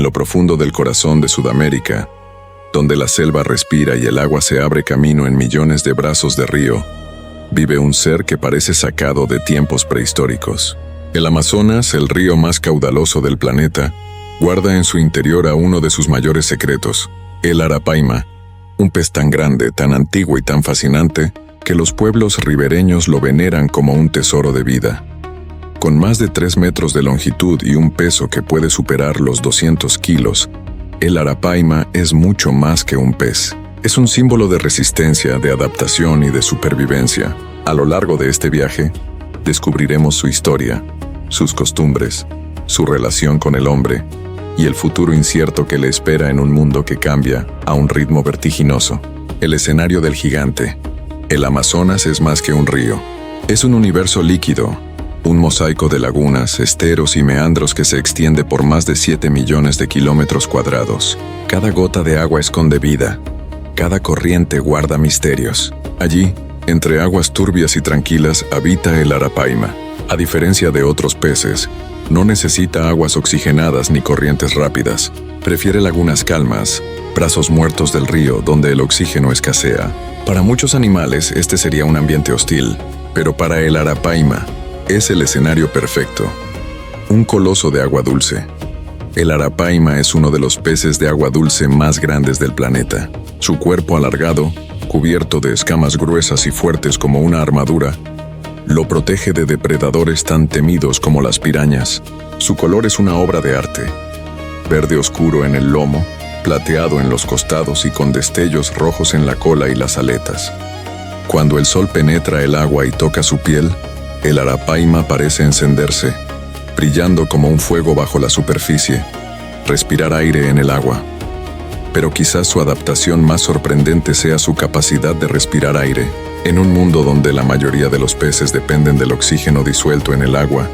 lo profundo del corazón de Sudamérica, donde la selva respira y el agua se abre camino en millones de brazos de río, vive un ser que parece sacado de tiempos prehistóricos. El Amazonas, el río más caudaloso del planeta, guarda en su interior a uno de sus mayores secretos, el arapaima, un pez tan grande, tan antiguo y tan fascinante que los pueblos ribereños lo veneran como un tesoro de vida. Con más de 3 metros de longitud y un peso que puede superar los 200 kilos, el arapaima es mucho más que un pez. Es un símbolo de resistencia, de adaptación y de supervivencia. A lo largo de este viaje, descubriremos su historia, sus costumbres, su relación con el hombre y el futuro incierto que le espera en un mundo que cambia a un ritmo vertiginoso. El escenario del gigante. El Amazonas es más que un río. Es un universo líquido, un mosaico de lagunas, esteros y meandros que se extiende por más de 7 millones de kilómetros cuadrados. Cada gota de agua esconde vida. Cada corriente guarda misterios. Allí, entre aguas turbias y tranquilas, habita el arapaima. A diferencia de otros peces, no necesita aguas oxigenadas ni corrientes rápidas. Prefiere lagunas calmas, brazos muertos del río donde el oxígeno escasea. Para muchos animales este sería un ambiente hostil, pero para el arapaima es el escenario perfecto. Un coloso de agua dulce. El arapaima es uno de los peces de agua dulce más grandes del planeta. Su cuerpo alargado, cubierto de escamas gruesas y fuertes como una armadura, lo protege de depredadores tan temidos como las pirañas. Su color es una obra de arte. Verde oscuro en el lomo, plateado en los costados y con destellos rojos en la cola y las aletas. Cuando el sol penetra el agua y toca su piel, el arapaima parece encenderse, brillando como un fuego bajo la superficie, respirar aire en el agua. Pero quizás su adaptación más sorprendente sea su capacidad de respirar aire. En un mundo donde la mayoría de los peces dependen del oxígeno disuelto en el agua,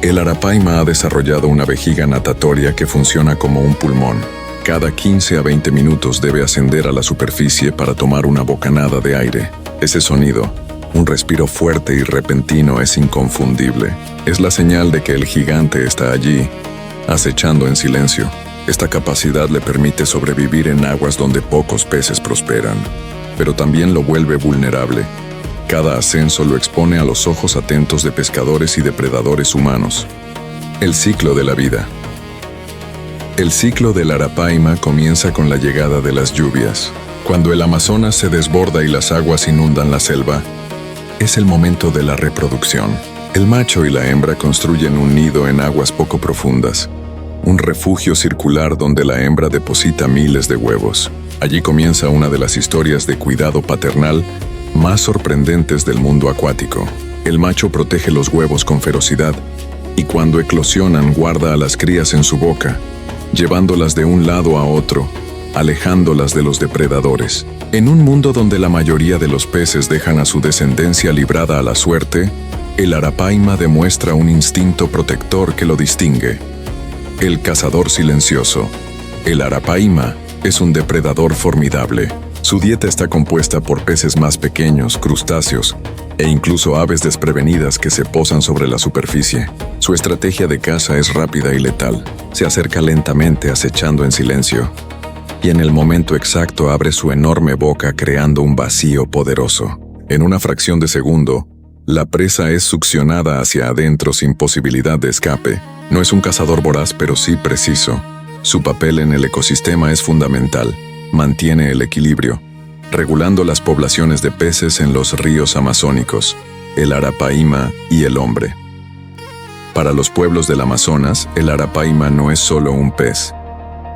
el arapaima ha desarrollado una vejiga natatoria que funciona como un pulmón. Cada 15 a 20 minutos debe ascender a la superficie para tomar una bocanada de aire. Ese sonido, un respiro fuerte y repentino, es inconfundible. Es la señal de que el gigante está allí, acechando en silencio. Esta capacidad le permite sobrevivir en aguas donde pocos peces prosperan, pero también lo vuelve vulnerable. Cada ascenso lo expone a los ojos atentos de pescadores y depredadores humanos. El ciclo de la vida. El ciclo del arapaima comienza con la llegada de las lluvias. Cuando el Amazonas se desborda y las aguas inundan la selva, es el momento de la reproducción. El macho y la hembra construyen un nido en aguas poco profundas, un refugio circular donde la hembra deposita miles de huevos. Allí comienza una de las historias de cuidado paternal más sorprendentes del mundo acuático. El macho protege los huevos con ferocidad y cuando eclosionan guarda a las crías en su boca, llevándolas de un lado a otro, alejándolas de los depredadores. En un mundo donde la mayoría de los peces dejan a su descendencia librada a la suerte, el arapaima demuestra un instinto protector que lo distingue. El cazador silencioso. El arapaima es un depredador formidable. Su dieta está compuesta por peces más pequeños, crustáceos e incluso aves desprevenidas que se posan sobre la superficie. Su estrategia de caza es rápida y letal. Se acerca lentamente acechando en silencio y en el momento exacto abre su enorme boca creando un vacío poderoso. En una fracción de segundo, la presa es succionada hacia adentro sin posibilidad de escape. No es un cazador voraz, pero sí preciso. Su papel en el ecosistema es fundamental. Mantiene el equilibrio, regulando las poblaciones de peces en los ríos amazónicos, el arapaima y el hombre. Para los pueblos del Amazonas, el arapaima no es solo un pez.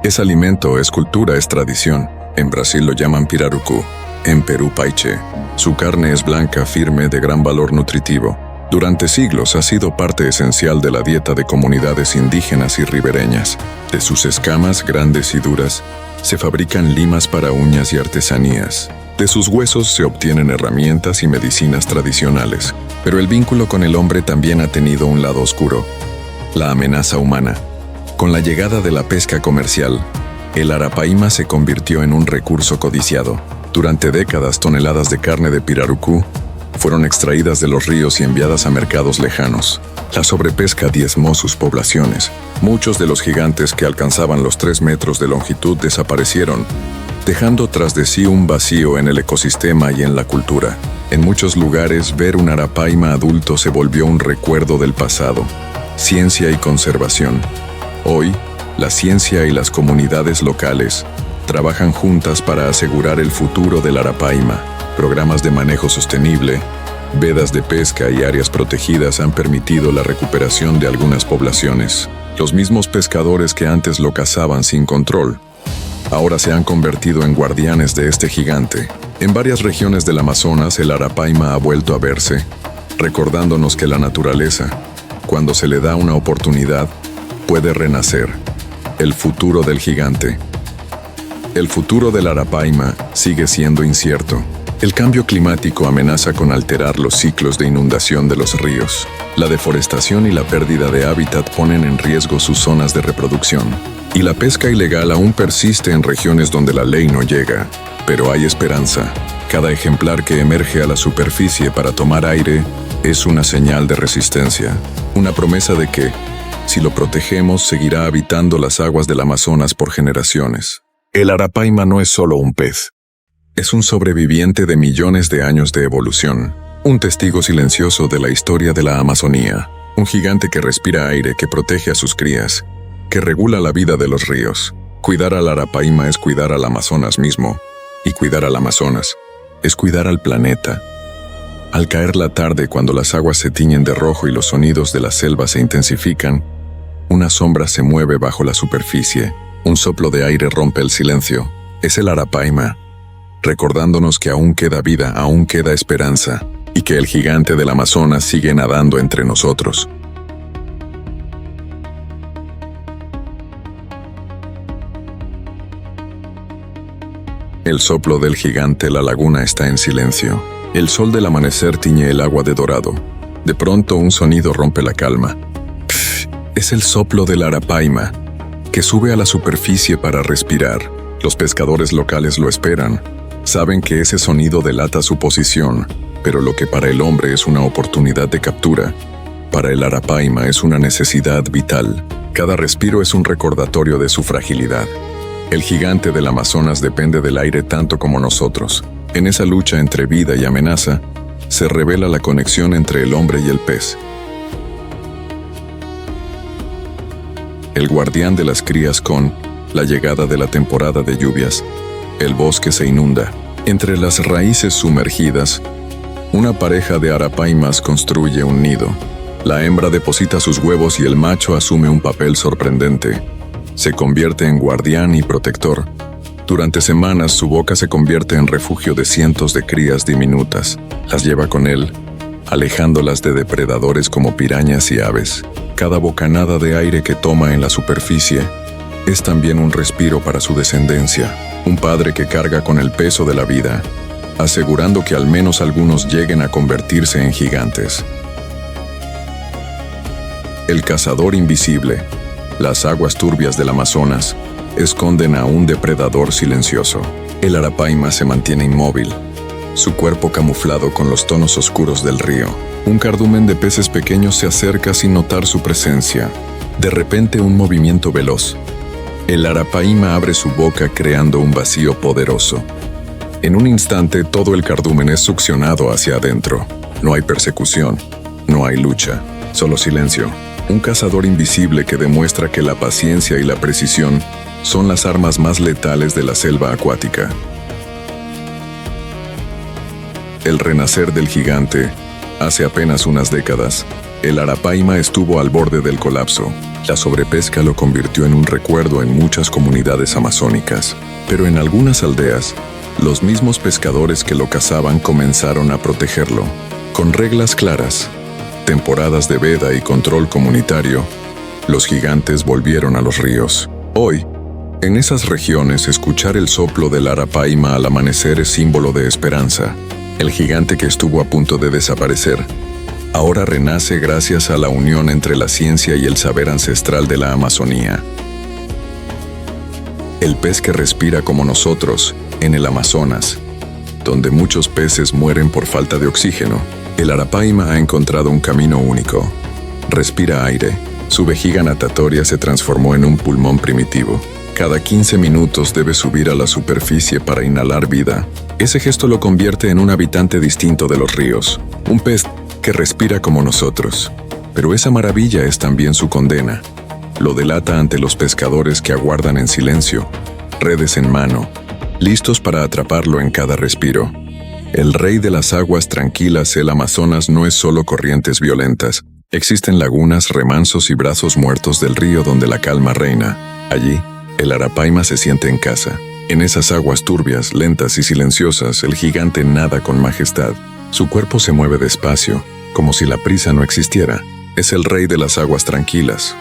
Es alimento, es cultura, es tradición. En Brasil lo llaman pirarucu, en Perú paiche. Su carne es blanca, firme, de gran valor nutritivo. Durante siglos ha sido parte esencial de la dieta de comunidades indígenas y ribereñas. De sus escamas, grandes y duras, se fabrican limas para uñas y artesanías. De sus huesos se obtienen herramientas y medicinas tradicionales. Pero el vínculo con el hombre también ha tenido un lado oscuro: la amenaza humana. Con la llegada de la pesca comercial, el arapaima se convirtió en un recurso codiciado. Durante décadas, toneladas de carne de pirarucú fueron extraídas de los ríos y enviadas a mercados lejanos. La sobrepesca diezmó sus poblaciones. Muchos de los gigantes que alcanzaban los 3 metros de longitud desaparecieron, dejando tras de sí un vacío en el ecosistema y en la cultura. En muchos lugares, ver un arapaima adulto se volvió un recuerdo del pasado. Ciencia y conservación. Hoy, la ciencia y las comunidades locales trabajan juntas para asegurar el futuro del arapaima. Programas de manejo sostenible, vedas de pesca y áreas protegidas han permitido la recuperación de algunas poblaciones. Los mismos pescadores que antes lo cazaban sin control, ahora se han convertido en guardianes de este gigante. En varias regiones del Amazonas, el arapaima ha vuelto a verse, recordándonos que la naturaleza, cuando se le da una oportunidad, puede renacer. El futuro del gigante. El futuro del arapaima sigue siendo incierto. El cambio climático amenaza con alterar los ciclos de inundación de los ríos. La deforestación y la pérdida de hábitat ponen en riesgo sus zonas de reproducción. Y la pesca ilegal aún persiste en regiones donde la ley no llega. Pero hay esperanza. Cada ejemplar que emerge a la superficie para tomar aire es una señal de resistencia. Una promesa de que, si lo protegemos, seguirá habitando las aguas del Amazonas por generaciones. El arapaima no es solo un pez. Es un sobreviviente de millones de años de evolución, un testigo silencioso de la historia de la Amazonía, un gigante que respira aire, que protege a sus crías, que regula la vida de los ríos. Cuidar al arapaima es cuidar al Amazonas mismo, y cuidar al Amazonas es cuidar al planeta. Al caer la tarde, cuando las aguas se tiñen de rojo y los sonidos de la selva se intensifican, una sombra se mueve bajo la superficie, un soplo de aire rompe el silencio. Es el arapaima, recordándonos que aún queda vida, aún queda esperanza, y que el gigante del Amazonas sigue nadando entre nosotros. El soplo del gigante, la laguna está en silencio. El sol del amanecer tiñe el agua de dorado. De pronto un sonido rompe la calma. Pff, es el soplo del arapaima, que sube a la superficie para respirar. Los pescadores locales lo esperan. Saben que ese sonido delata su posición, pero lo que para el hombre es una oportunidad de captura, para el arapaima es una necesidad vital. Cada respiro es un recordatorio de su fragilidad. El gigante del Amazonas depende del aire tanto como nosotros. En esa lucha entre vida y amenaza, se revela la conexión entre el hombre y el pez. El guardián de las crías con la llegada de la temporada de lluvias. El bosque se inunda. Entre las raíces sumergidas, una pareja de arapaimas construye un nido. La hembra deposita sus huevos y el macho asume un papel sorprendente. Se convierte en guardián y protector. Durante semanas su boca se convierte en refugio de cientos de crías diminutas. Las lleva con él, alejándolas de depredadores como pirañas y aves. Cada bocanada de aire que toma en la superficie es también un respiro para su descendencia. Un padre que carga con el peso de la vida, asegurando que al menos algunos lleguen a convertirse en gigantes. El cazador invisible. Las aguas turbias del Amazonas esconden a un depredador silencioso. El arapaima se mantiene inmóvil, su cuerpo camuflado con los tonos oscuros del río. Un cardumen de peces pequeños se acerca sin notar su presencia. De repente, un movimiento veloz. El arapaima abre su boca creando un vacío poderoso. En un instante, todo el cardumen es succionado hacia adentro. No hay persecución, no hay lucha, solo silencio. Un cazador invisible que demuestra que la paciencia y la precisión son las armas más letales de la selva acuática. El renacer del gigante. Hace apenas unas décadas, el arapaima estuvo al borde del colapso. La sobrepesca lo convirtió en un recuerdo en muchas comunidades amazónicas. Pero en algunas aldeas, los mismos pescadores que lo cazaban comenzaron a protegerlo. Con reglas claras, temporadas de veda y control comunitario, los gigantes volvieron a los ríos. Hoy, en esas regiones, escuchar el soplo del arapaima al amanecer es símbolo de esperanza. El gigante que estuvo a punto de desaparecer, ahora renace gracias a la unión entre la ciencia y el saber ancestral de la Amazonía. El pez que respira como nosotros, en el Amazonas, donde muchos peces mueren por falta de oxígeno, el arapaima ha encontrado un camino único. Respira aire. Su vejiga natatoria se transformó en un pulmón primitivo. Cada 15 minutos debe subir a la superficie para inhalar vida. Ese gesto lo convierte en un habitante distinto de los ríos, un pez que respira como nosotros. Pero esa maravilla es también su condena. Lo delata ante los pescadores que aguardan en silencio, redes en mano, listos para atraparlo en cada respiro. El rey de las aguas tranquilas, el Amazonas, no es solo corrientes violentas. Existen lagunas, remansos y brazos muertos del río donde la calma reina. Allí, el arapaima se siente en casa. En esas aguas turbias, lentas y silenciosas, el gigante nada con majestad. Su cuerpo se mueve despacio, como si la prisa no existiera. Es el rey de las aguas tranquilas.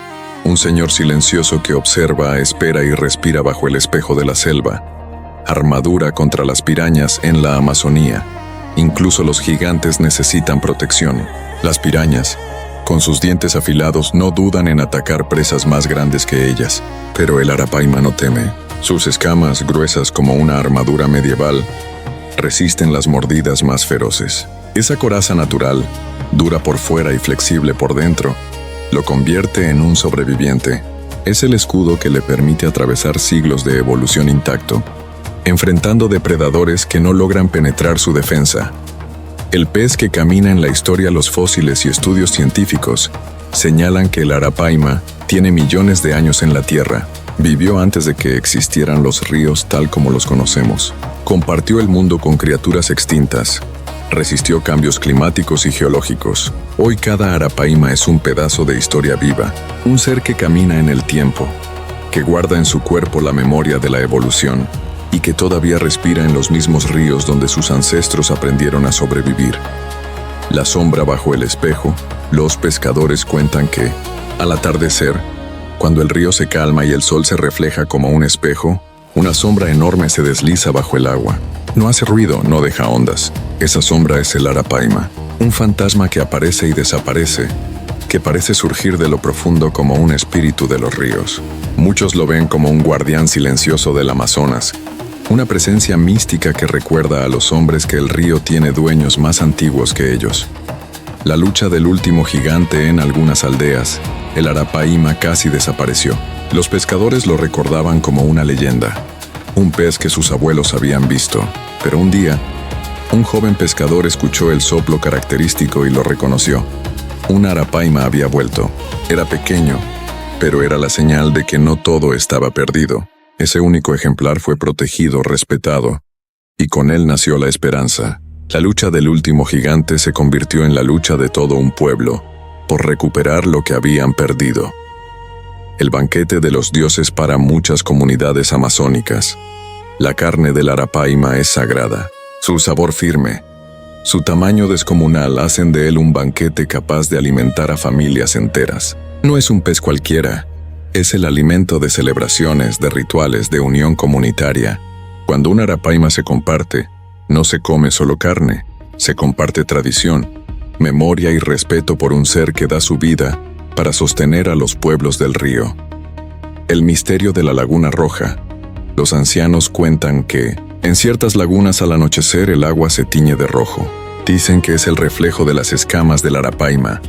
Un señor silencioso que observa, espera y respira bajo el espejo de la selva. Armadura contra las pirañas en la Amazonía. Incluso los gigantes necesitan protección. Las pirañas, con sus dientes afilados, no dudan en atacar presas más grandes que ellas. Pero el arapaima no teme. Sus escamas, gruesas como una armadura medieval, resisten las mordidas más feroces. Esa coraza natural, dura por fuera y flexible por dentro, lo convierte en un sobreviviente. Es el escudo que le permite atravesar siglos de evolución intacto, enfrentando depredadores que no logran penetrar su defensa. El pez que camina en la historia, los fósiles y estudios científicos señalan que el arapaima tiene millones de años en la Tierra. Vivió antes de que existieran los ríos tal como los conocemos. Compartió el mundo con criaturas extintas. Resistió cambios climáticos y geológicos. Hoy cada arapaima es un pedazo de historia viva, un ser que camina en el tiempo, que guarda en su cuerpo la memoria de la evolución y que todavía respira en los mismos ríos donde sus ancestros aprendieron a sobrevivir. La sombra bajo el espejo. Los pescadores cuentan que, al atardecer, cuando el río se calma y el sol se refleja como un espejo, una sombra enorme se desliza bajo el agua. No hace ruido, no deja ondas. Esa sombra es el arapaima, un fantasma que aparece y desaparece, que parece surgir de lo profundo como un espíritu de los ríos. Muchos lo ven como un guardián silencioso del Amazonas, una presencia mística que recuerda a los hombres que el río tiene dueños más antiguos que ellos. La lucha del último gigante en algunas aldeas, el arapaima casi desapareció. Los pescadores lo recordaban como una leyenda, un pez que sus abuelos habían visto. Pero un día, un joven pescador escuchó el soplo característico y lo reconoció. Un arapaima había vuelto. Era pequeño, pero era la señal de que no todo estaba perdido. Ese único ejemplar fue protegido, respetado, y con él nació la esperanza. La lucha del último gigante se convirtió en la lucha de todo un pueblo, por recuperar lo que habían perdido. El banquete de los dioses para muchas comunidades amazónicas. La carne del arapaima es sagrada. Su sabor firme, su tamaño descomunal hacen de él un banquete capaz de alimentar a familias enteras. No es un pez cualquiera, es el alimento de celebraciones, de rituales, de unión comunitaria. Cuando un arapaima se comparte, no se come solo carne, se comparte tradición, memoria y respeto por un ser que da su vida para sostener a los pueblos del río. El misterio de la Laguna Roja. Los ancianos cuentan que, en ciertas lagunas al anochecer el agua se tiñe de rojo. Dicen que es el reflejo de las escamas del arapaima,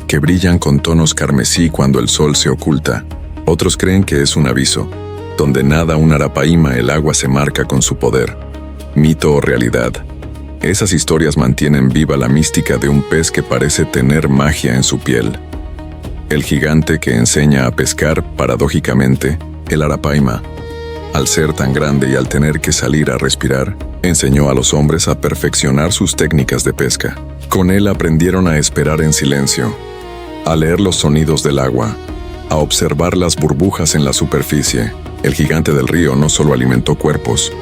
que brillan con tonos carmesí cuando el sol se oculta. Otros creen que es un aviso. Donde nada un arapaima, el agua se marca con su poder. Mito o realidad. Esas historias mantienen viva la mística de un pez que parece tener magia en su piel. El gigante que enseña a pescar, paradójicamente, el arapaima, al ser tan grande y al tener que salir a respirar, enseñó a los hombres a perfeccionar sus técnicas de pesca. Con él aprendieron a esperar en silencio, a leer los sonidos del agua, a observar las burbujas en la superficie. El gigante del río no solo alimentó cuerpos,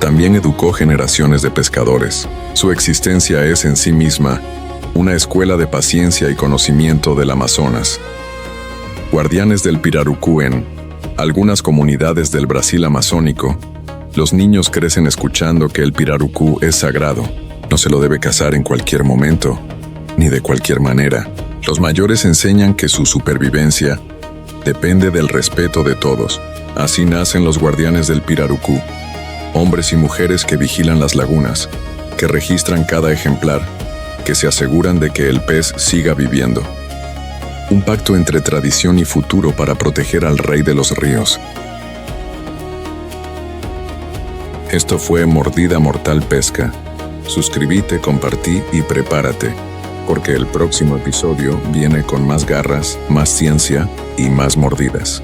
también educó generaciones de pescadores. Su existencia es en sí misma una escuela de paciencia y conocimiento del Amazonas. Guardianes del pirarucú. En algunas comunidades del Brasil amazónico, los niños crecen escuchando que el pirarucú es sagrado. No se lo debe cazar en cualquier momento, ni de cualquier manera. Los mayores enseñan que su supervivencia depende del respeto de todos. Así nacen los guardianes del pirarucú, Hombres y mujeres que vigilan las lagunas, que registran cada ejemplar, que se aseguran de que el pez siga viviendo. Un pacto entre tradición y futuro para proteger al rey de los ríos. Esto fue Mordida Mortal Pesca. Suscríbete, compartí y prepárate, porque el próximo episodio viene con más garras, más ciencia y más mordidas.